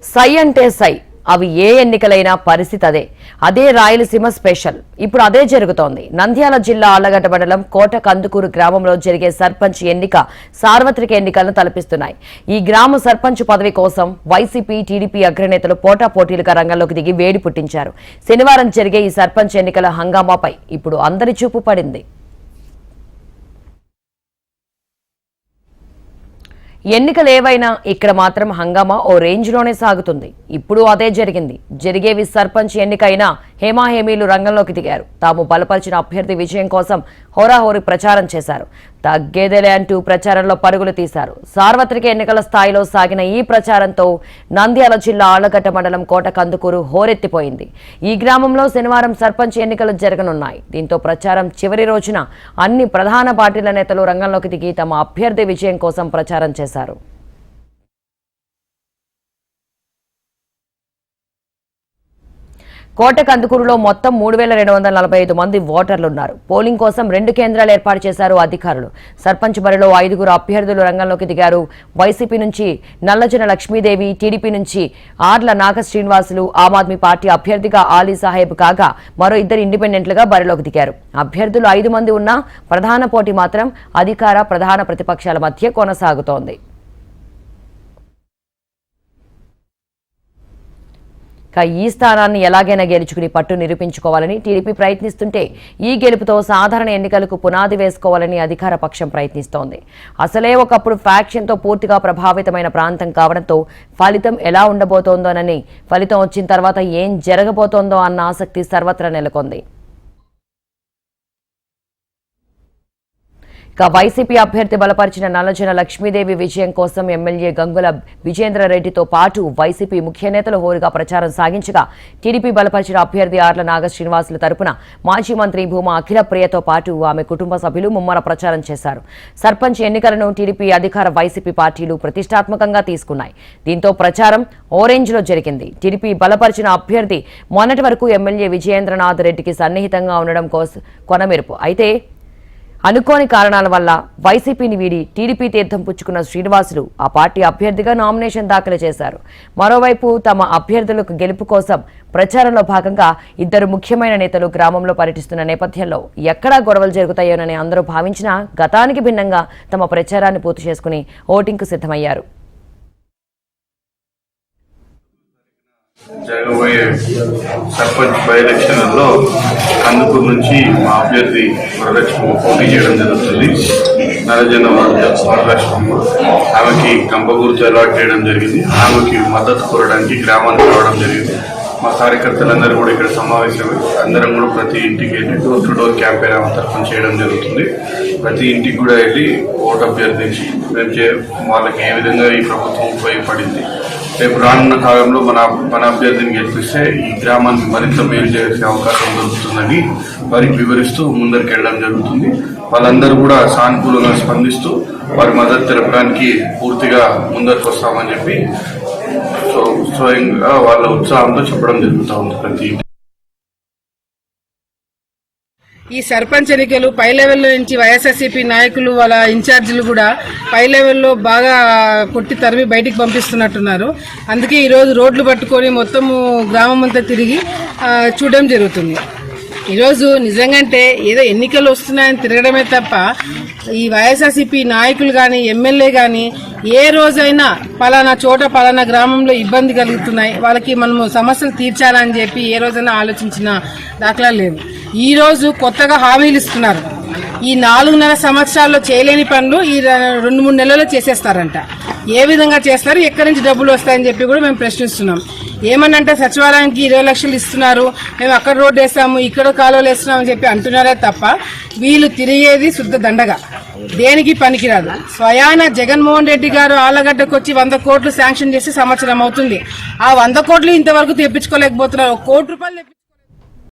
సై అంటే సై అవి ఏ ఎన్నికలైనా పరిస్థితి అదే రాయలసీమ స్పెషల్. ఇప్పుడు అదే జరుగుతోంది. నంద్యాల జిల్లా ఆళ్లగడ్డ మండలం కోట కందుకూరు గ్రామంలో జరిగే సర్పంచ్ ఎన్నిక సార్వత్రిక ఎన్నికలను తలపిస్తున్నాయి. ఈ గ్రామ సర్పంచ్ పదవి కోసం వైసీపీ, టీడీపీ అగ్రనేతలు పోటాపోటీలుగా రంగంలోకి దిగి వేడి పుట్టించారు. శనివారం జరిగే ఈ సర్పంచ్ ఎన్నికల హంగామాపై ఇప్పుడు అందరి చూపు పడింది. ఎన్నికలు ఏవైనా ఇక్కడ మాత్రం హంగామా ఓ రేంజ్లోనే సాగుతుంది. ఇప్పుడు అదే జరిగింది. జరిగేవి సర్పంచ్ ఎన్నికైనా హేమాహేమీలు రంగంలోకి దిగారు. తాము బలపరిచిన అభ్యర్థి విజయం కోసం హోరాహోరీ ప్రచారం చేశారు. తగ్గేదేలే అంటూ ప్రచారంలో పరుగులు తీశారు. సార్వత్రిక ఎన్నికల స్థాయిలో సాగిన ఈ ప్రచారంతో నంద్యాల జిల్లా ఆళ్లగడ్డ మండలం కోట కందుకూరు హోరెత్తిపోయింది. ఈ గ్రామంలో శనివారం సర్పంచ్ ఎన్నికలు జరగనున్నాయి. దీంతో ప్రచారం చివరి రోజున అన్ని ప్రధాన పార్టీల నేతలు రంగంలోకి దిగి తమ అభ్యర్థి విజయం కోసం ప్రచారం చేశారు. కోట కందుకూరులో మొత్తం 3245 మంది ఓటర్లున్నారు. పోలింగ్ కోసం 2 కేంద్రాలు ఏర్పాటు చేశారు అధికారులు. సర్పంచ్ బరిలో 5 అభ్యర్థులు రంగంలోకి దిగారు. వైసీపీ నుంచి నల్లజన లక్ష్మీదేవి, టీడీపీ నుంచి ఆర్ల నాగ శ్రీనివాసులు, ఆమ్ ఆద్మీ పార్టీ అభ్యర్థిగా ఆలీ సాహెబ్ కాగా మరో 2 ఇండిపెండెంట్లుగా బరిలోకి దిగారు. అభ్యర్థులు 5 మంది ఉన్నా ప్రధాన పోటీ మాత్రం అధికార, ప్రధాన ప్రతిపక్షాల మధ్య కొనసాగుతోంది. ఈ స్థానాన్ని ఎలాగైనా గెలుచుకుని పట్టు నిరూపించుకోవాలని టీడీపీ ప్రయత్నిస్తుంటే ఈ గెలుపుతో సాధారణ ఎన్నికలకు పునాది వేసుకోవాలని అధికార పక్షం ప్రయత్నిస్తోంది. అసలే ఒకప్పుడు ఫ్యాక్షన్తో పూర్తిగా ప్రభావితమైన ప్రాంతం కావడంతో ఫలితం ఎలా ఉండబోతోందోనని, ఫలితం వచ్చిన తర్వాత ఏం జరగబోతోందో అన్న ఆసక్తి సర్వత్రా నెలకొంది. వైసీపీ అభ్యర్థి బలపరిచిన నల్లజన లక్ష్మీదేవి విజయం కోసం ఎమ్మెల్యే గంగుల విజేంద్రరెడ్డితో పాటు వైసీపీ ముఖ్య నేతలు హోరుగా ప్రచారం సాగించగా, టీడీపీ బలపరిచిన అభ్యర్థి ఆర్ల నాగ శ్రీనివాసుల తరపున మాజీ మంత్రి భూమా అఖిల ప్రియతో పాటు ఆమె కుటుంబ సభ్యులు ముమ్మర ప్రచారం చేశారు. సర్పంచ్ ఎన్నికలను టీడీపీ, అధికార వైసీపీ పార్టీలు ప్రతిష్టాత్మకంగా తీసుకున్నాయి. దీంతో ప్రచారం ఓరెంజ్లో జరిగింది. టీడీపీ బలపరిచిన అభ్యర్థి మొన్నటి వరకు ఎమ్మెల్యే విజయేంద్రనాథ్ రెడ్డికి సన్నిహితంగా ఉండడం కొనమెరుపు. అయితే అనుకోని కారణాల వల్ల వైసీపీని వీడి టీడీపీ తీర్థం పుచ్చుకున్న శ్రీనివాసులు ఆ పార్టీ అభ్యర్థిగా నామినేషన్ దాఖలు చేశారు. మరోవైపు తమ అభ్యర్థులకు గెలుపు కోసం ప్రచారంలో భాగంగా 2 ముఖ్యమైన నేతలు గ్రామంలో పర్యటిస్తున్న నేపథ్యంలో ఎక్కడా గొడవలు జరుగుతాయోనని అందరూ భావించినా గతానికి భిన్నంగా తమ ప్రచారాన్ని పూర్తి చేసుకుని ఓటింగ్కు సిద్ధమయ్యారు. జరగబోయే సర్పంచ్ బై ఎలక్షన్లలో కందుకూరు నుంచి మా అభ్యర్థి వరలక్ష్మి పోటీ చేయడం జరుగుతుంది. నరజన వరలక్ష్మి ఆమెకి కంపగుర్తు అలాట్ చేయడం జరిగింది. ఆమెకి మద్దతు కోరడానికి గ్రామానికి రావడం జరిగింది. మా కార్యకర్తలందరూ కూడా ఇక్కడ సమావేశమై అందరం కూడా ప్రతి ఇంటికి వెళ్ళి డోర్ టు డోర్ క్యాంపెయిన్ ఆమె తరఫున చేయడం జరుగుతుంది. ప్రతి ఇంటికి కూడా వెళ్ళి ఓటు అభ్యర్థించి వాళ్ళకి ఏ విధంగా ఈ ప్రభుత్వం ఉపయోగపడింది, రేపు రానున్న కాలంలో మన అభ్యర్థిని గెలిపిస్తే ఈ గ్రామానికి మరింత మేలు చేసే అవకాశం దొరుకుతుందని వారికి వివరిస్తూ ముందరికి వెళ్ళడం జరుగుతుంది. వాళ్ళందరూ కూడా సానుకూలంగా స్పందిస్తూ వారి మద్దతు తెలపడానికి పూర్తిగా ముందరికి వస్తామని చెప్పి స్వయంగా వాళ్ళ ఉత్సాహంతో చెప్పడం జరుగుతూ ఉంది. ప్రతి ఈ సర్పంచ్ ఎన్నికలు పై లెవెల్లో నుంచి వైఎస్ఆర్సీపీ నాయకులు వాళ్ళ ఇన్ఛార్జీలు కూడా పై లెవెల్లో బాగా కొట్టి తరిమి బయటికి పంపిస్తున్నట్టున్నారు. అందుకే ఈరోజు రోడ్లు పట్టుకొని మొత్తము గ్రామం అంతా తిరిగి చూడడం జరుగుతుంది. ఈరోజు నిజంగంటే ఏదో ఎన్నికలు వస్తున్నాయని తిరగడమే తప్ప ఈ వైఎస్ఆర్సీపీ నాయకులు కానీ, ఎమ్మెల్యే కానీ ఏ రోజైనా పలానా చోట పలానా గ్రామంలో ఇబ్బంది కలుగుతున్నాయి, వాళ్ళకి మనము సమస్యలు తీర్చాలని చెప్పి ఏ రోజైనా ఆలోచించిన దాఖలా లేవు. ఈరోజు కొత్తగా హామీలు ఇస్తున్నారు. ఈ 4.5 సంవత్సరాల్లో చేయలేని పనులు ఈ 2-3 నెలల్లో చేసేస్తారంట. ఏ విధంగా చేస్తారు, ఎక్కడి నుంచి డబ్బులు వస్తాయని చెప్పి కూడా మేము ప్రశ్నిస్తున్నాం. ఏమన్నంటే సచివాలయానికి 20 లక్షలు ఇస్తున్నారు, మేము అక్కడ రోడ్డు వేస్తాము, ఇక్కడ కాలువలు వేస్తున్నామని చెప్పి అంటున్నారే తప్ప వీళ్ళు తిరిగేది శుద్ధ దండగా, దేనికి పనికిరాదు. స్వయాన జగన్మోహన్ రెడ్డి గారు ఆళ్లగడ్డకు వచ్చి 100 కోట్లు శాంక్షన్ చేసి సంవత్సరం అవుతుంది. ఆ 100 కోట్లు ఇంతవరకు తెప్పించుకోలేకపోతున్నారు. 1 కోటి రూపాయలు